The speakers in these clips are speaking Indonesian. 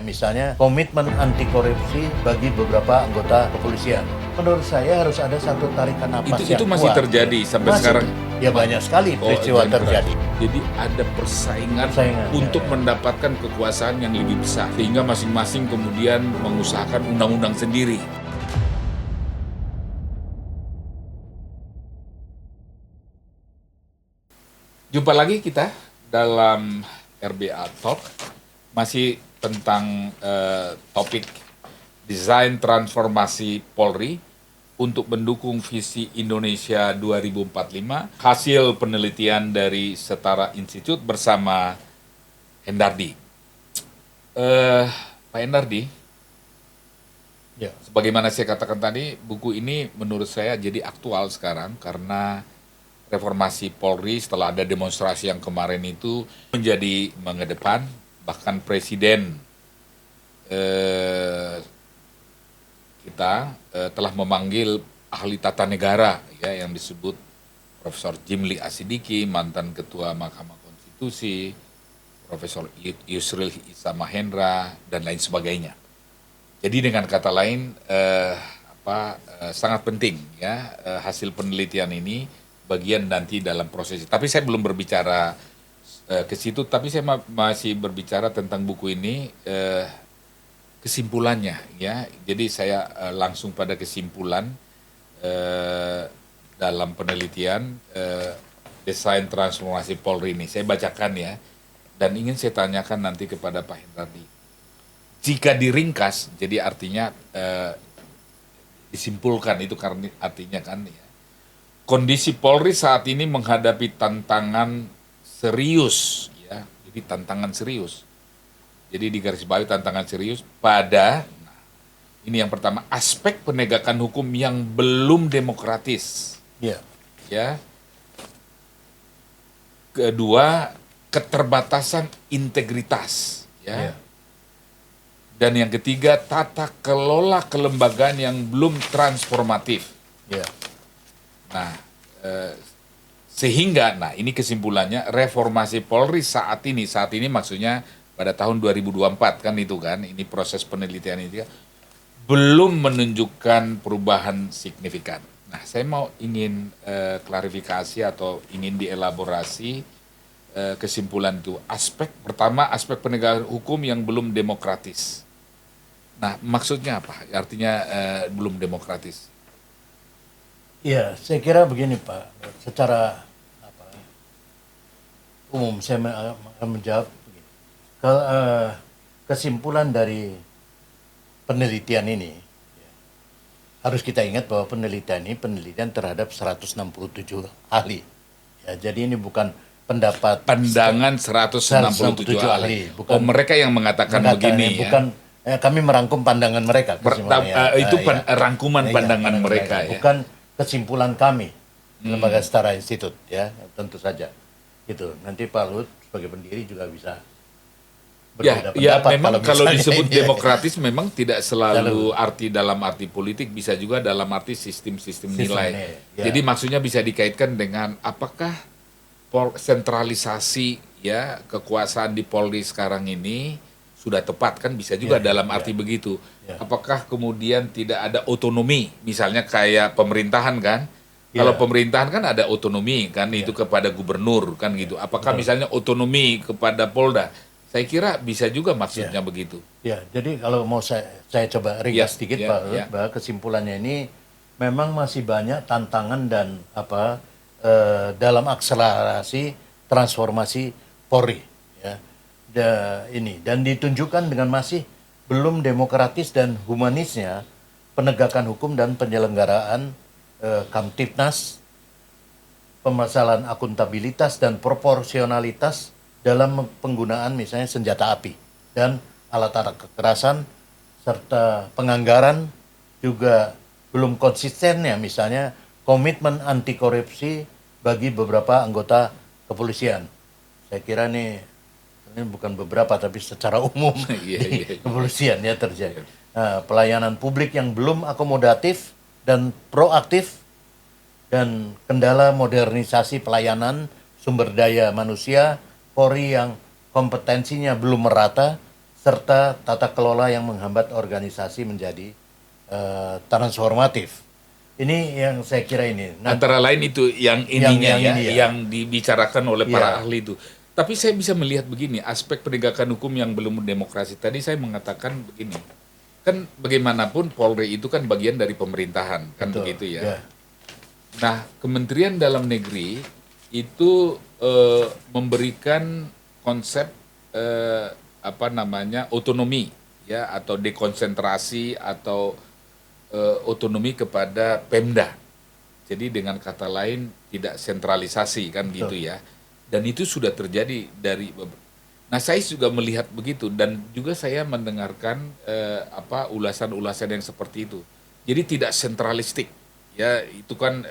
Misalnya komitmen anti korupsi bagi beberapa anggota kepolisian. Menurut saya harus ada satu tarikan napas yang Itu masih kuat. terjadi sampai Masih. sekarang. Ya banyak sekali peristiwa terjadi. Jadi ada persaingan untuk mendapatkan kekuasaan yang lebih besar, sehingga masing-masing kemudian mengusahakan undang-undang sendiri. Jumpa lagi kita dalam RBA Talk, masih tentang topik desain transformasi Polri untuk mendukung visi Indonesia 2045, hasil penelitian dari Setara Institute bersama Hendardi. Pak Hendardi, Ya. sebagaimana saya katakan tadi, buku ini menurut saya jadi aktual sekarang karena reformasi Polri setelah ada demonstrasi yang kemarin itu menjadi mengedepan, bahkan Presiden kita telah memanggil ahli tata negara ya yang disebut Profesor Jimli Asidiki, mantan Ketua Mahkamah Konstitusi, Profesor Yusril Issa Mahendra dan lain sebagainya. Jadi dengan kata lain sangat penting ya hasil penelitian ini bagian nanti dalam proses. Tapi saya belum berbicara ke situ, tapi saya masih berbicara tentang buku ini. Kesimpulannya ya, jadi saya langsung pada kesimpulan dalam penelitian desain transformasi Polri ini. Saya bacakan ya, dan ingin saya tanyakan nanti kepada Pak Hendardi. Jika diringkas, jadi artinya disimpulkan itu karena artinya kan ya, kondisi Polri saat ini menghadapi tantangan serius ya, jadi tantangan serius. Jadi digarisbawahi tantangan serius pada, ini yang pertama, aspek penegakan hukum yang belum demokratis. Ya. Ya. Kedua, keterbatasan integritas. Ya. Dan yang ketiga, tata kelola kelembagaan yang belum transformatif. Ya. Nah, sehingga, ini kesimpulannya, reformasi Polri saat ini maksudnya pada tahun 2024 kan itu kan, ini proses penelitian ini belum menunjukkan perubahan signifikan. Nah, saya ingin klarifikasi atau ingin dielaborasi kesimpulan itu. Pertama, aspek penegakan hukum yang belum demokratis. Nah, maksudnya apa? Artinya belum demokratis. Ya, saya kira begini Pak, secara umum saya akan menjawab. Kesimpulan dari penelitian ini, harus kita ingat bahwa penelitian ini penelitian terhadap 167 ahli. Ya, jadi ini bukan pandangan 167 ahli. Bukan, mereka yang mengatakan begini bukan, ya. Kami merangkum pandangan mereka. Rangkuman pandangan mereka. Bukan kesimpulan kami, lembaga Setara Institute, ya tentu saja. Gitu. Nanti Pak Luhut sebagai pendiri juga bisa. Ya, memang kalau disebut demokratis memang tidak selalu arti dalam arti politik, bisa juga dalam arti sistem nilai. Ya. Jadi maksudnya bisa dikaitkan dengan apakah sentralisasi ya kekuasaan di Polri sekarang ini sudah tepat, kan bisa juga dalam arti begitu. Ya. Apakah kemudian tidak ada otonomi, misalnya kayak pemerintahan kan? Ya. Kalau pemerintahan kan ada otonomi kan, itu kepada gubernur kan gitu. Apakah misalnya otonomi kepada Polda? Saya kira bisa juga maksudnya begitu. Ya, jadi kalau mau saya coba ringkas sedikit Pak, bahwa kesimpulannya ini memang masih banyak tantangan dan dalam akselerasi transformasi Polri, ya. Dan ditunjukkan dengan masih belum demokratis dan humanisnya penegakan hukum dan penyelenggaraan Kamtipnas, permasalahan akuntabilitas dan proporsionalitas dalam penggunaan misalnya senjata api dan alat-alat kekerasan, serta penganggaran juga belum konsisten ya, misalnya komitmen anti korupsi bagi beberapa anggota kepolisian. Saya kira ini bukan beberapa tapi secara umum di kepolisian ya terjadi. Nah, pelayanan publik yang belum akomodatif dan proaktif, dan kendala modernisasi pelayanan sumber daya manusia Polri yang kompetensinya belum merata, serta tata kelola yang menghambat organisasi menjadi transformatif. Ini yang saya kira ini. Nah, Antara lain itu yang ininya yang ya, ini ya. yang dibicarakan oleh para Iya. ahli itu. Tapi saya bisa melihat begini, aspek penegakan hukum yang belum demokrasi. Tadi saya mengatakan begini, kan bagaimanapun Polri itu kan bagian dari pemerintahan, kan Betul, begitu ya. ya. Nah, Kementerian Dalam Negeri itu memberikan konsep apa namanya otonomi ya atau dekonsentrasi atau otonomi kepada Pemda. Jadi dengan kata lain tidak sentralisasi kan gitu ya. Dan itu sudah terjadi dari Nah, saya juga melihat begitu dan juga saya mendengarkan apa ulasan-ulasan yang seperti itu. Jadi tidak sentralistik. Ya, itu kan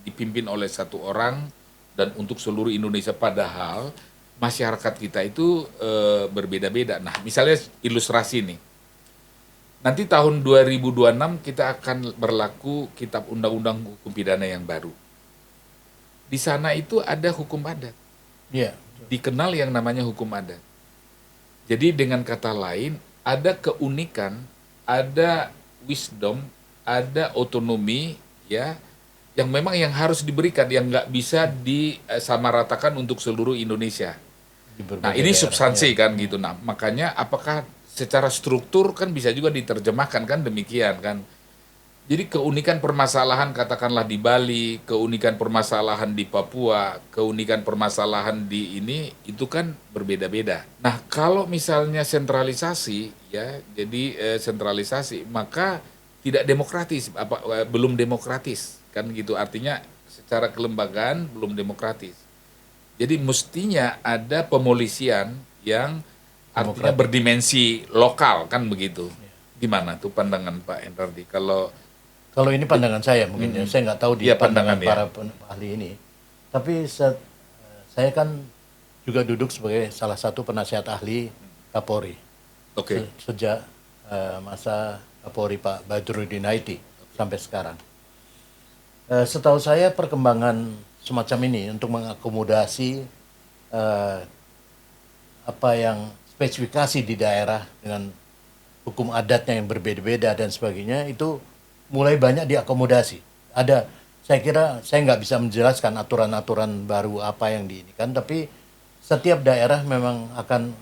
dipimpin oleh satu orang dan untuk seluruh Indonesia padahal masyarakat kita itu berbeda-beda. Nah, misalnya ilustrasi nih. Nanti tahun 2026 kita akan berlaku Kitab Undang-Undang Hukum Pidana yang baru. Di sana itu ada hukum adat. Iya. Dikenal yang namanya hukum adat. Jadi dengan kata lain, ada keunikan, ada wisdom, ada otonomi, ya, yang memang yang harus diberikan, yang nggak bisa disamaratakan untuk seluruh Indonesia. Di berbagai Nah, ini daerah, substansi ya. kan gitu. Nah, makanya apakah secara struktur kan bisa juga diterjemahkan kan demikian kan. Jadi keunikan permasalahan katakanlah di Bali, keunikan permasalahan di Papua, keunikan permasalahan di ini itu kan berbeda-beda. Nah, kalau misalnya sentralisasi ya, jadi sentralisasi maka tidak demokratis, belum demokratis kan gitu. Artinya secara kelembagaan belum demokratis. Jadi mestinya ada pemolisian yang artinya Demokratik. berdimensi lokal kan begitu. Gimana tuh pandangan Pak Endardi Kalau ini pandangan saya mungkin ya, saya nggak tahu di Iya, pandangan pandangan, ya. para ahli ini. Tapi saya kan juga duduk sebagai salah satu penasihat ahli Kapolri Oke. sejak masa Kapolri Pak Badrudin Haiti sampai sekarang. Setahu saya perkembangan semacam ini untuk mengakomodasi eh, apa yang spesifikasi di daerah dengan hukum adatnya yang berbeda-beda dan sebagainya itu mulai banyak diakomodasi. Saya kira saya nggak bisa menjelaskan aturan-aturan baru apa yang diinikan, tapi setiap daerah memang akan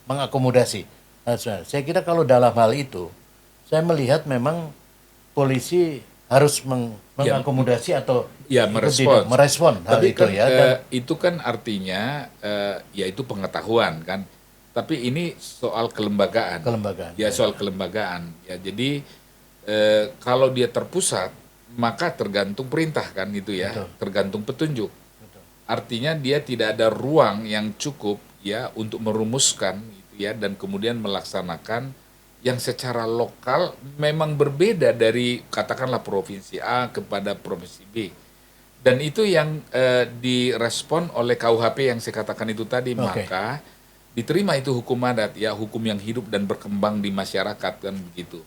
mengakomodasi. Nah, saya kira kalau dalam hal itu, saya melihat memang polisi harus mengakomodasi atau Ya, merespon hal Tapi itu kan ya. Dan itu kan artinya ya itu pengetahuan kan. Tapi ini soal kelembagaan. kelembagaan. Ya, soal kelembagaan. Ya, jadi kalau dia terpusat maka tergantung perintah kan gitu ya. Betul. Tergantung petunjuk. Betul. Artinya dia tidak ada ruang yang cukup ya untuk merumuskan gitu ya dan kemudian melaksanakan yang secara lokal memang berbeda dari katakanlah provinsi A kepada provinsi B. Dan itu yang direspon oleh KUHP yang saya katakan itu tadi. Oke. Maka diterima itu hukum adat ya, hukum yang hidup dan berkembang di masyarakat kan begitu.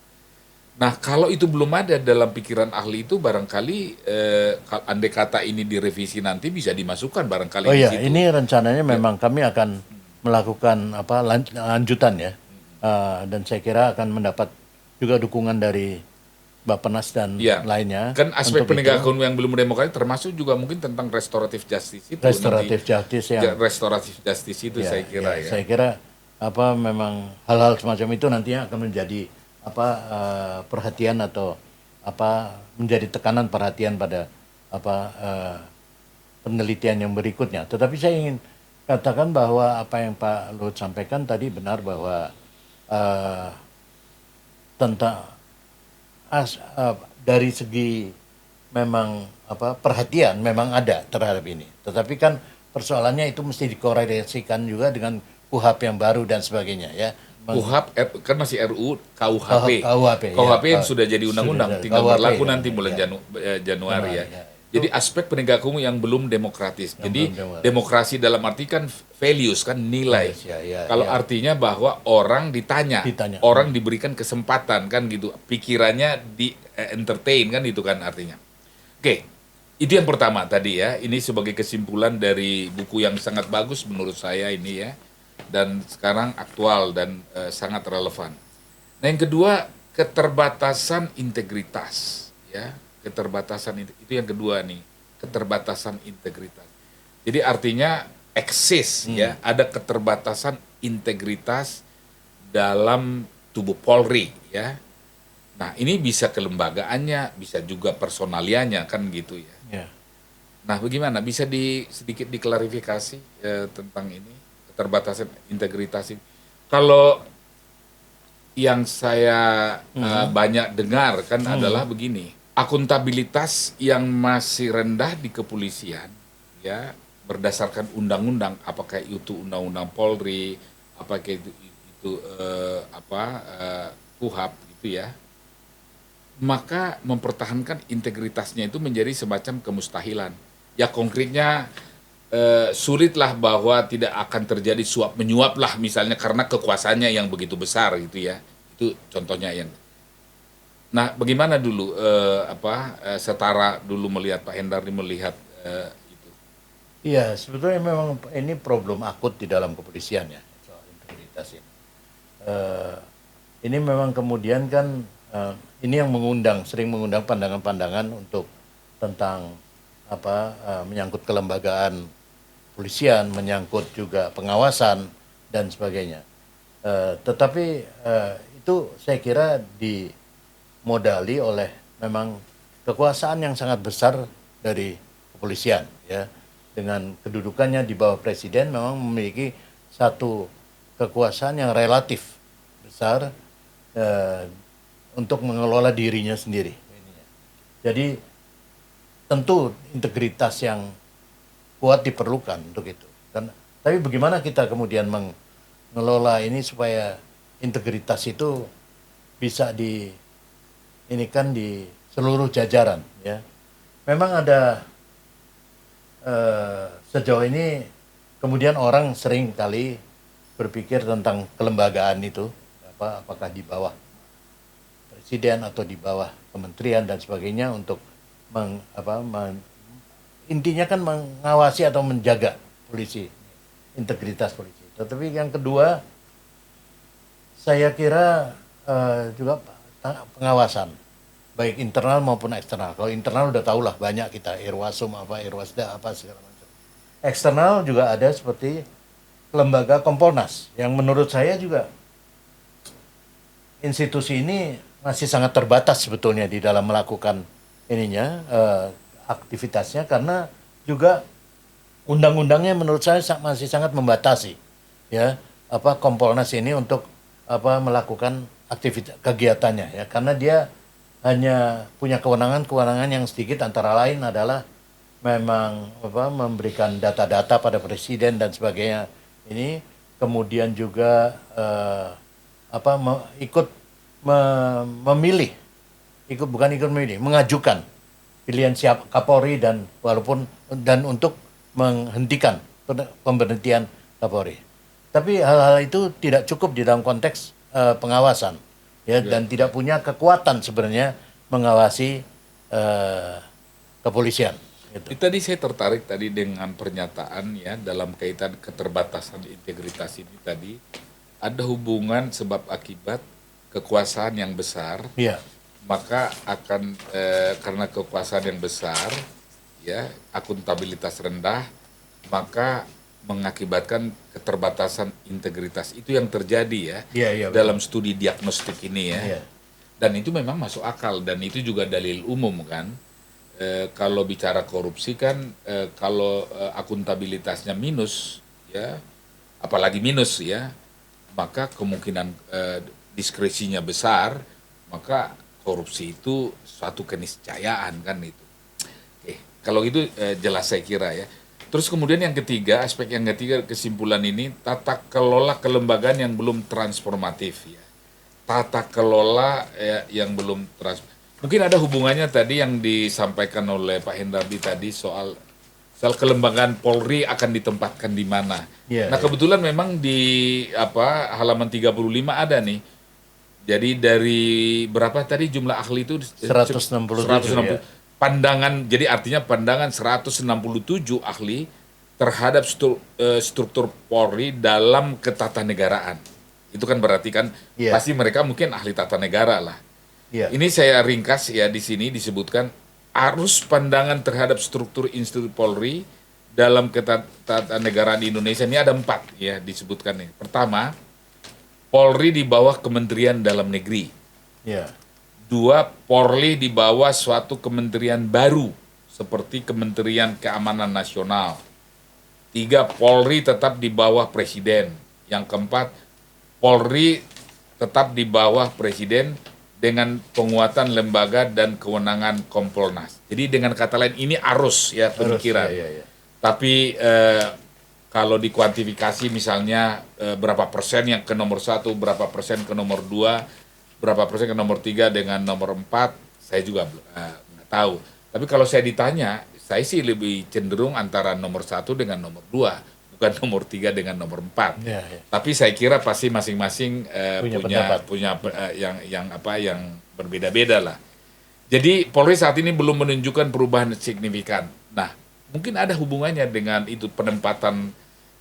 Nah, kalau itu belum ada dalam pikiran ahli itu barangkali andai kata ini direvisi nanti bisa dimasukkan barangkali Oh di iya, situ. ini rencananya memang kami akan melakukan lanjutan ya. Dan saya kira akan mendapat juga dukungan dari Bappenas dan Iya. lainnya. Kan aspek untuk penegakan itu. hukum yang belum demokratis termasuk juga mungkin tentang restoratif justice itu Restoratif justice yang restoratif justice itu ya, saya kira ya. Saya kira memang hal-hal semacam itu nantinya akan menjadi perhatian atau menjadi tekanan perhatian pada penelitian yang berikutnya. Tetapi saya ingin katakan bahwa apa yang Pak Luhut sampaikan tadi benar bahwa tentang dari segi memang perhatian memang ada terhadap ini. Tetapi kan persoalannya itu mesti dikorelasikan juga dengan KUHP yang baru dan sebagainya ya. KUHP kan masih RUU KUHP. KUHP yang sudah jadi undang-undang, tinggal KUHP, berlaku ya, nanti bulan ya. Januari ya. Ya. Jadi aspek penegak hukum yang belum demokratis. Jadi belum demokratis. demokrasi dalam arti kan values kan nilai. Kalau artinya bahwa orang ditanya, orang diberikan kesempatan kan gitu, pikirannya di entertain kan itu kan artinya. Oke, itu yang pertama tadi ya. Ini sebagai kesimpulan dari buku yang sangat bagus menurut saya ini ya. dan sekarang aktual dan sangat relevan. Nah, yang kedua, keterbatasan integritas, ya. Itu yang kedua nih, keterbatasan integritas. Jadi artinya eksis ya, ada keterbatasan integritas dalam tubuh Polri ya. Nah, ini bisa kelembagaannya, bisa juga personalianya kan gitu ya. Ya. Nah, bagaimana? Bisa sedikit diklarifikasi tentang ini, keterbatasan integritas ini. Kalau yang saya banyak dengar kan adalah begini, akuntabilitas yang masih rendah di kepolisian, ya berdasarkan undang-undang, apakah itu undang-undang Polri, apakah itu KUHAP gitu ya, maka mempertahankan integritasnya itu menjadi semacam kemustahilan. Ya konkretnya sulitlah bahwa tidak akan terjadi suap menyuap lah misalnya karena kekuasaannya yang begitu besar gitu ya. Itu contohnya yang. Nah, bagaimana dulu setara dulu melihat Pak Hendardi melihat itu. Iya, sebetulnya memang ini problem akut di dalam kepolisian ya, soal integritas ini. Ini memang kemudian kan ini yang sering mengundang pandangan-pandangan untuk tentang menyangkut kelembagaan polisian, menyangkut juga pengawasan dan sebagainya. Tetapi itu saya kira dimodali oleh memang kekuasaan yang sangat besar dari kepolisian ya, dengan kedudukannya di bawah presiden memang memiliki satu kekuasaan yang relatif besar untuk mengelola dirinya sendiri. Jadi tentu integritas yang kuat diperlukan untuk itu. Tapi bagaimana kita kemudian mengelola ini supaya integritas itu bisa di seluruh jajaran ya. Memang ada sejauh ini kemudian orang sering kali berpikir tentang kelembagaan itu, apakah di bawah presiden atau di bawah kementerian dan sebagainya untuk intinya kan mengawasi atau menjaga polisi, integritas polisi. Tetapi yang kedua, saya kira juga pengawasan, baik internal maupun eksternal. Kalau internal udah tahulah banyak kita, Irwasum, Irwasda, segala macam. Eksternal juga ada seperti lembaga Kompolnas, yang menurut saya juga institusi ini masih sangat terbatas sebetulnya di dalam melakukan aktivitasnya, karena juga undang-undangnya menurut saya masih sangat membatasi ya Kompolnas ini untuk melakukan aktivitas kegiatannya ya, karena dia hanya punya kewenangan yang sedikit, antara lain adalah memang memberikan data-data pada presiden dan sebagainya ini, kemudian juga mengajukan pilihan siap Kapolri dan untuk menghentikan pemberhentian Kapolri. Tapi hal-hal itu tidak cukup di dalam konteks pengawasan ya, dan tidak punya kekuatan sebenarnya mengawasi kepolisian. Gitu. Tadi saya tertarik tadi dengan pernyataan ya dalam kaitan keterbatasan integritas ini tadi, ada hubungan sebab akibat kekuasaan yang besar. Iya. Maka akan karena kekuasaan yang besar ya, akuntabilitas rendah, maka mengakibatkan keterbatasan integritas. Itu yang terjadi ya, dalam studi diagnostik ini ya. Iya. Dan itu memang masuk akal, dan itu juga dalil umum kan. Kalau bicara korupsi kan kalau akuntabilitasnya minus ya, apalagi minus ya, maka kemungkinan diskresinya besar, maka korupsi itu suatu keniscayaan kan itu. Oke, kalau itu jelas saya kira ya. Terus kemudian yang ketiga, aspek yang ketiga kesimpulan ini, tata kelola kelembagaan yang belum transformatif ya. Tata kelola yang belum transformatif. Mungkin ada hubungannya tadi yang disampaikan oleh Pak Hendardi tadi soal kelembagaan Polri akan ditempatkan di mana. Nah, kebetulan memang di halaman 35 ada nih. Jadi dari berapa tadi jumlah ahli itu? 167. Ya. Pandangan, jadi artinya pandangan 167 ahli terhadap struktur Polri dalam ketatanegaraan. Itu kan berarti kan Iya. pasti mereka mungkin ahli tata negara lah. Iya. Ini saya ringkas ya, di sini disebutkan arus pandangan terhadap struktur institusi Polri dalam ketatanegaraan di Indonesia ini ada 4 ya disebutkan nih. Pertama, Polri di bawah Kementerian Dalam Negeri. Iya. 2, Polri di bawah suatu kementerian baru seperti Kementerian Keamanan Nasional. 3, Polri tetap di bawah Presiden. Yang keempat, Polri tetap di bawah Presiden dengan penguatan lembaga dan kewenangan Kompolnas. Jadi dengan kata lain ini arus ya pemikiran. Iya. Tapi kalau dikuantifikasi misalnya berapa persen yang ke nomor 1, berapa persen ke nomor 2, berapa persen ke nomor 3 dengan nomor 4, saya juga nggak tahu. Tapi kalau saya ditanya, saya sih lebih cenderung antara nomor 1 dengan nomor 2, bukan nomor 3 dengan nomor 4. Iya. Tapi saya kira pasti masing-masing Punya punya yang berbeda-beda lah. Jadi Polri saat ini belum menunjukkan perubahan signifikan. Nah, mungkin ada hubungannya dengan itu penempatan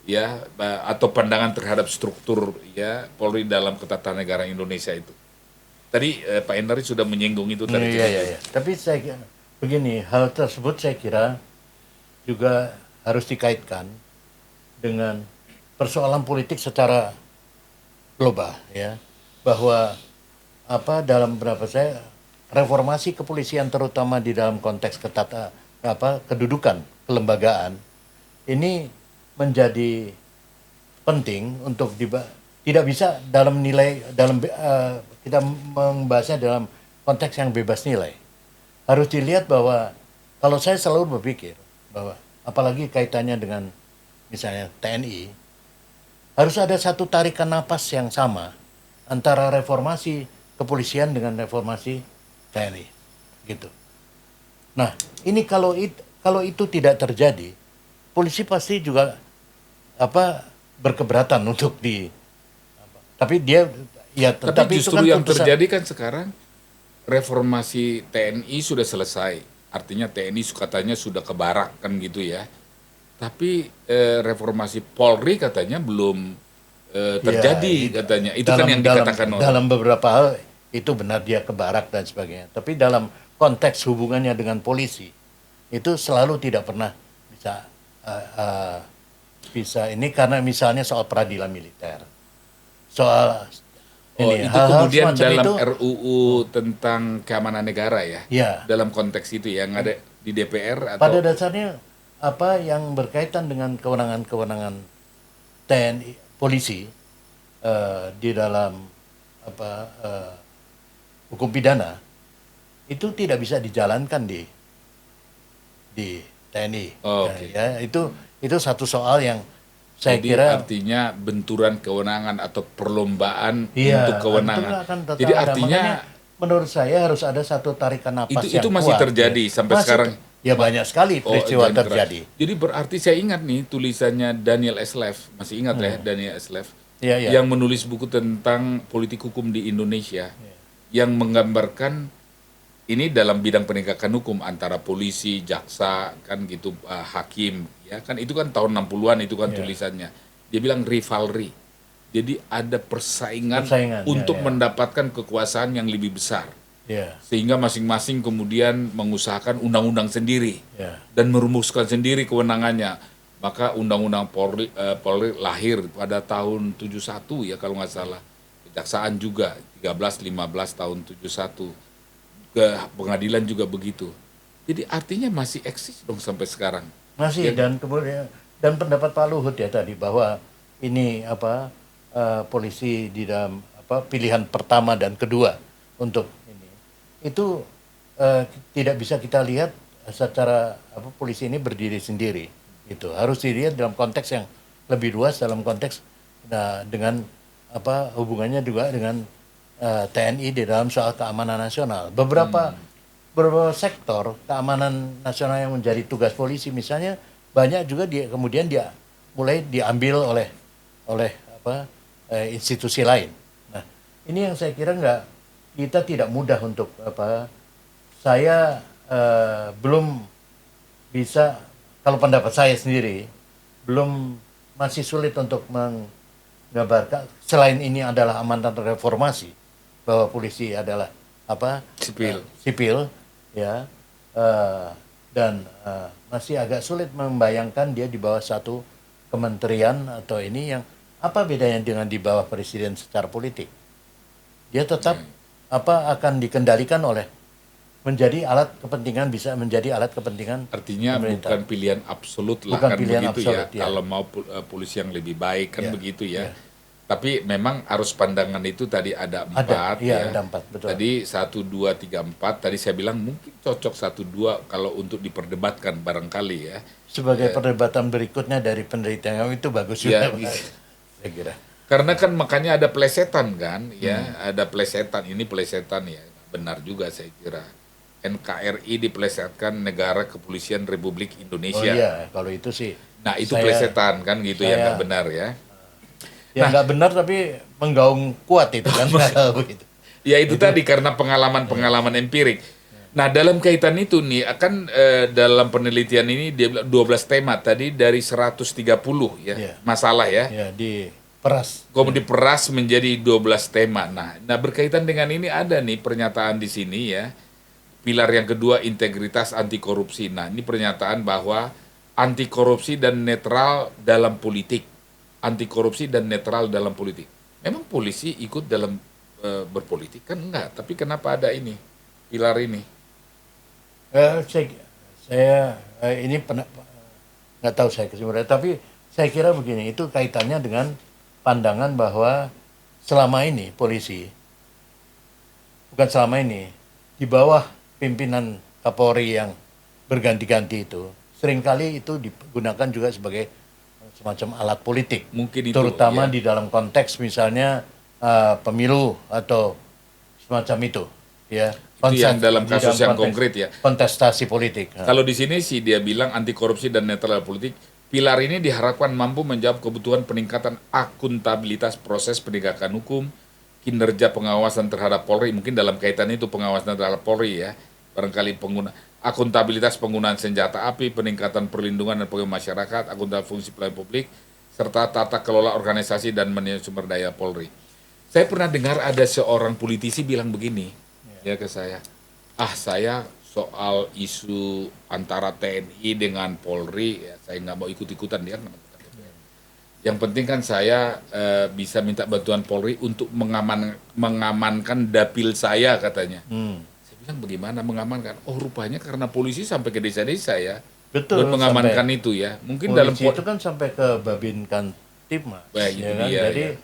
ya atau pandangan terhadap struktur ya Polri dalam ketatanegaraan Indonesia itu. Tadi Pak Endari sudah menyinggung itu tadi. Iya. Tapi saya kira begini, hal tersebut saya kira juga harus dikaitkan dengan persoalan politik secara global ya, bahwa dalam reformasi kepolisian terutama di dalam konteks kedudukan kelembagaan ini menjadi penting untuk tidak bisa kita membahasnya dalam konteks yang bebas nilai. Harus dilihat bahwa kalau saya selalu berpikir bahwa apalagi kaitannya dengan misalnya TNI, harus ada satu tarikan napas yang sama antara reformasi kepolisian dengan reformasi TNI, gitu. Nah, ini kalau itu tidak terjadi, polisi pasti juga berkeberatan untuk tapi dia ya Tapi itu justru kan yang putusan. terjadi kan sekarang reformasi TNI sudah selesai. Artinya TNI katanya sudah ke barak kan gitu ya. Tapi reformasi Polri katanya belum terjadi katanya. Itu kan yang dikatakan orang. Dalam beberapa hal itu benar dia ke barak dan sebagainya. Tapi dalam konteks hubungannya dengan polisi itu selalu tidak pernah bisa ini karena misalnya soal peradilan militer. Soal itu hal-hal kemudian semacam dalam itu, RUU tentang keamanan negara ya. ya, Dalam konteks itu yang ada di DPR pada atau dasarnya yang berkaitan dengan kewenangan-kewenangan TNI polisi di dalam hukum pidana itu tidak bisa dijalankan di TNI. Oh, oke. Ya, itu satu soal yang saya jadi kira artinya benturan kewenangan atau perlombaan iya, untuk kewenangan. itu akan tetap Jadi ada. artinya Makanya menurut saya harus ada satu tarikan napas yang itu masih kuat, terjadi ya. sampai sekarang. Ya banyak sekali peristiwa jangan keras. terjadi. Jadi berarti saya ingat nih tulisannya Daniel Eslev, masih ingat ya Daniel Eslev, Iya. yang menulis buku tentang politik hukum di Indonesia, yang menggambarkan ini dalam bidang penegakan hukum antara polisi, jaksa, kan gitu, hakim, ya kan itu kan tahun 60-an itu kan tulisannya. Dia bilang rivalry. Jadi ada persaingan untuk mendapatkan kekuasaan yang lebih besar. Ya. Sehingga masing-masing kemudian mengusahakan undang-undang sendiri dan merumuskan sendiri kewenangannya. Maka undang-undang Polri lahir pada tahun 71 ya kalau nggak salah. Kejaksaan juga 13-15 tahun 71. Ke pengadilan juga begitu. Jadi artinya masih eksis dong sampai sekarang. Masih Ya. dan kemudian pendapat Pak Luhut ya tadi bahwa ini polisi di dalam pilihan pertama dan kedua untuk ini itu tidak bisa kita lihat secara polisi ini berdiri sendiri. Itu harus dilihat dalam konteks yang lebih luas, dalam konteks dengan hubungannya juga dengan TNI di dalam soal keamanan nasional. Beberapa sektor keamanan nasional yang menjadi tugas polisi misalnya banyak juga kemudian mulai diambil oleh institusi lain. Nah, ini yang saya kira kita tidak mudah untuk saya belum bisa, kalau pendapat saya sendiri belum masih sulit untuk menggambarkan selain ini adalah amanat reformasi bahwa polisi adalah apa sipil ya dan masih agak sulit membayangkan dia di bawah satu kementerian atau ini yang apa bedanya dengan di bawah presiden secara politik. Dia tetap akan dikendalikan oleh menjadi alat kepentingan, bisa menjadi alat kepentingan artinya pemerintah. Bukan pilihan absolut lah, bukan kan pilihan begitu absolut, ya. Kalau mau polisi yang lebih baik kan begitu ya. Tapi memang arus pandangan itu tadi ada 4 ya. Ada 4, betul. Tadi 1, 2, 3, 4. Tadi saya bilang mungkin cocok 1, 2 kalau untuk diperdebatkan barangkali ya. Sebagai perdebatan berikutnya dari penelitian itu bagus juga, saya kira. Karena kan makanya ada plesetan kan, ya, ada plesetan, ini plesetan ya, benar juga saya kira. NKRI diplesetkan Negara Kepolisian Republik Indonesia. Oh iya, kalau itu sih. Nah itu plesetan kan gitu ya, nggak benar ya. Ya nggak benar tapi menggaung kuat itu kan. Gitu. Ya itu tadi karena pengalaman empirik. Nah dalam kaitan itu nih, akan dalam penelitian ini dia bilang 12 tema tadi dari 130 ya, masalah ya. Ya, diperas. Kemudian diperas menjadi 12 tema. Nah berkaitan dengan ini ada nih pernyataan di sini ya. Pilar yang kedua integritas anti korupsi. Nah ini pernyataan bahwa anti korupsi dan netral dalam politik. Anti korupsi dan netral dalam politik. Memang polisi ikut dalam berpolitik kan enggak? Tapi kenapa ada ini pilar ini? Saya ini nggak tahu saya kesimpulannya. Tapi saya kira begini, itu kaitannya dengan pandangan bahwa selama ini polisi, bukan selama ini, di bawah pimpinan Kapolri yang berganti-ganti itu, seringkali itu digunakan juga sebagai semacam alat politik. Mungkin itu, terutama di dalam konteks misalnya pemilu atau semacam itu. Ya, itu yang dalam kasus yang konkret ya. Kontestasi politik. Kalau di sini sih dia bilang anti korupsi dan netral politik. Pilar ini diharapkan mampu menjawab kebutuhan peningkatan akuntabilitas proses penegakan hukum, kinerja pengawasan terhadap Polri, mungkin dalam kaitan itu pengawasan terhadap Polri ya, barangkali akuntabilitas penggunaan senjata api, peningkatan perlindungan dan pegawai masyarakat, akuntabilitas fungsi pelayanan publik, serta tata kelola organisasi dan manajemen sumber daya Polri. Saya pernah dengar ada seorang politisi bilang begini ya ke saya, saya soal isu antara TNI dengan Polri, ya, saya nggak mau ikut-ikutan dia. Yang penting kan saya bisa minta bantuan Polri untuk mengamankan dapil saya katanya. Saya bilang bagaimana mengamankan? Oh rupanya karena polisi sampai ke desa-desa ya. Betul. Buat mengamankan itu ya. Mungkin dalam itu kan sampai ke Babinkan Tipmas. Ya kan? Jadi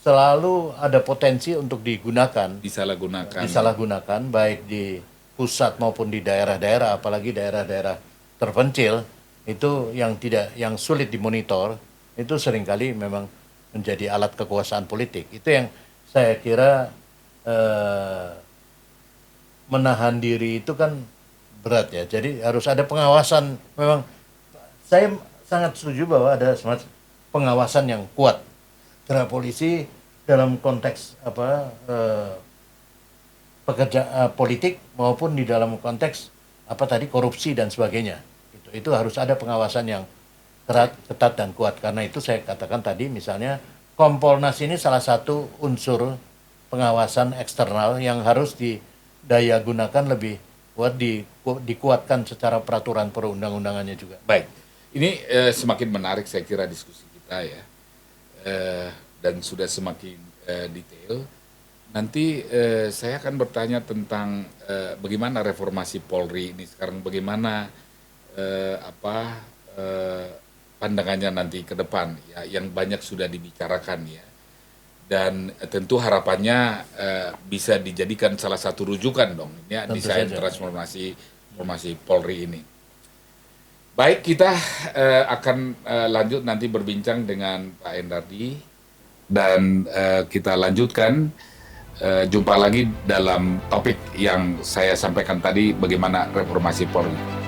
selalu ada potensi untuk digunakan. Disalahgunakan baik di pusat maupun di daerah-daerah, apalagi daerah-daerah terpencil itu yang sulit dimonitor. Itu seringkali memang menjadi alat kekuasaan politik. Itu yang saya kira menahan diri itu kan berat ya. Jadi harus ada pengawasan. Memang saya sangat setuju bahwa ada semacam pengawasan yang kuat terhadap polisi dalam konteks pekerja politik maupun di dalam konteks korupsi dan sebagainya. Itu harus ada pengawasan yang ketat dan kuat. Karena itu saya katakan tadi misalnya Kompolnas ini salah satu unsur pengawasan eksternal yang harus didaya gunakan lebih buat dikuatkan secara peraturan perundang-undangannya juga. Baik, ini semakin menarik saya kira diskusi kita ya, dan sudah semakin detail. Nanti saya akan bertanya tentang bagaimana reformasi Polri ini sekarang, bagaimana pandangannya nanti ke depan ya, yang banyak sudah dibicarakan ya, dan tentu harapannya bisa dijadikan salah satu rujukan dong ya desain transformasi Polri ini. Baik, kita akan lanjut nanti berbincang dengan Pak Endardi dan kita lanjutkan jumpa lagi dalam topik yang saya sampaikan tadi, bagaimana reformasi Polri.